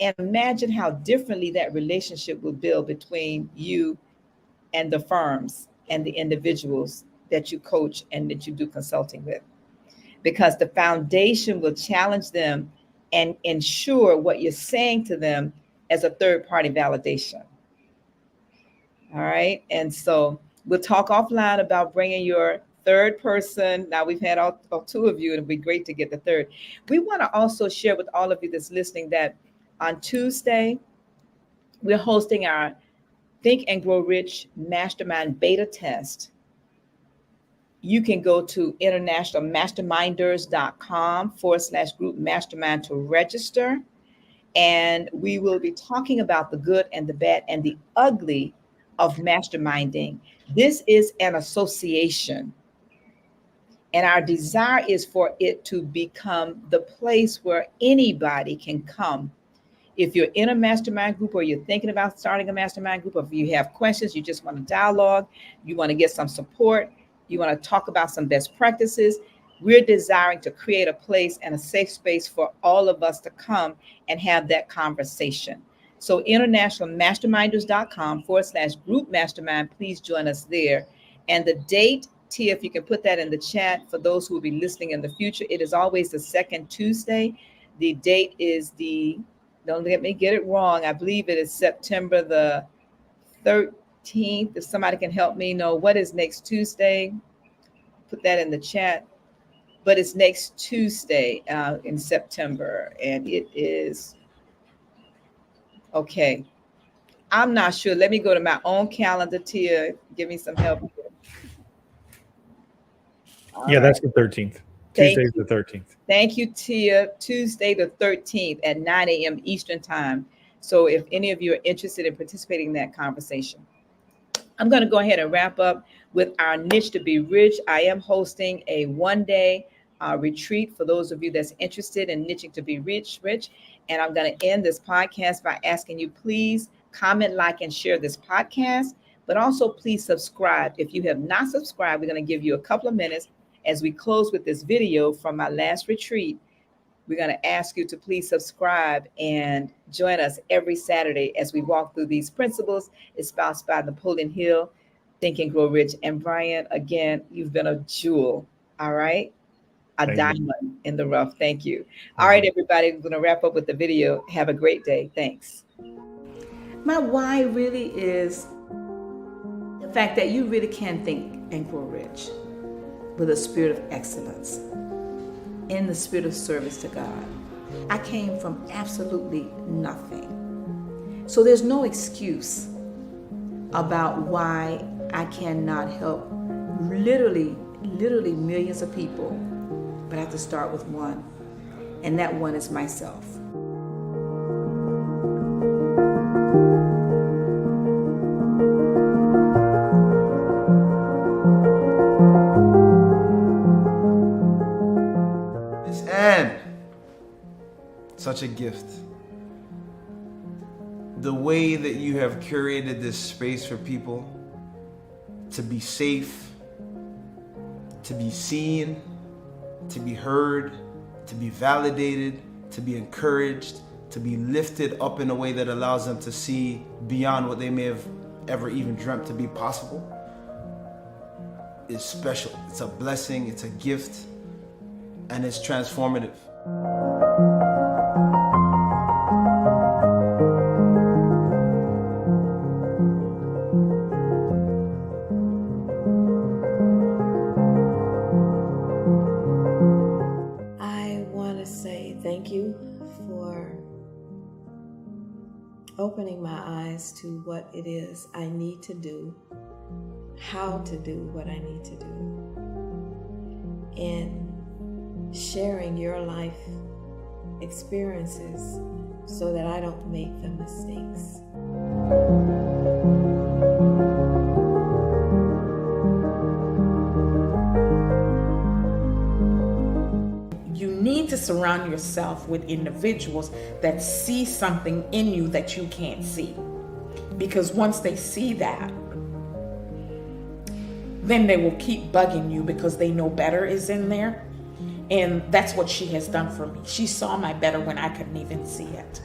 and imagine how differently that relationship will build between you and the firms and the individuals that you coach and that you do consulting with. Because the foundation will challenge them and ensure what you're saying to them as a third-party validation. All right. And so we'll talk offline about bringing your third person. Now we've had all two of you, and it'd be great to get the third. We want to also share with all of you that's listening that on Tuesday, we're hosting our Think and Grow Rich Mastermind beta test. You can go to internationalmasterminders.com/group mastermind to register. And we will be talking about the good and the bad and the ugly of masterminding. This is an association. And our desire is for it to become the place where anybody can come. If you're in a mastermind group, or you're thinking about starting a mastermind group, or if you have questions, you just want to dialogue, you want to get some support, you want to talk about some best practices, we're desiring to create a place and a safe space for all of us to come and have that conversation. So internationalmasterminders.com/group mastermind, please join us there. And the date, Tia, if you can put that in the chat for those who will be listening in the future, it is always the second Tuesday. The date is don't let me get it wrong, I believe it is September the 13th. If somebody can help me know what is next Tuesday, put that in the chat. But it's next Tuesday in September, and it is, okay. I'm not sure. Let me go to my own calendar, Tia. Give me some help. Yeah, that's the 13th. Tuesday the 13th. Thank you, Tia. Tuesday the 13th at 9 a.m. Eastern time. So if any of you are interested in participating in that conversation, I'm going to go ahead and wrap up with our niche to be rich. I am hosting a one-day retreat for those of you that's interested in niching to be rich. And I'm going to end this podcast by asking you, please comment, like, and share this podcast, but also please subscribe. If you have not subscribed, we're going to give you a couple of minutes as we close with this video from my last retreat. We're going to ask you to please subscribe and join us every Saturday as we walk through these principles espoused by Napoleon Hill, Think and Grow Rich. And Brian, again, you've been a jewel. All right. A diamond in the rough. Thank you. All right, everybody, we're going to wrap up with the video. Have a great day. Thanks. My why really is the fact that you really can think and grow rich with a spirit of excellence, in the spirit of service to God. I came from absolutely nothing. So there's no excuse about why I cannot help literally millions of people. But I have to start with one, and that one is myself. Miss Ann, such a gift. The way that you have curated this space for people to be safe, to be seen, to be heard, to be validated, to be encouraged, to be lifted up in a way that allows them to see beyond what they may have ever even dreamt to be possible, is special. It's a blessing, it's a gift, and it's transformative. say thank you for opening my eyes to what it is I need to do, how to do what I need to do, and sharing your life experiences so that I don't make the mistakes. You need to surround yourself with individuals that see something in you that you can't see. Because once they see that, then they will keep bugging you because they know better is in there. And that's what she has done for me. She saw my better when I couldn't even see it.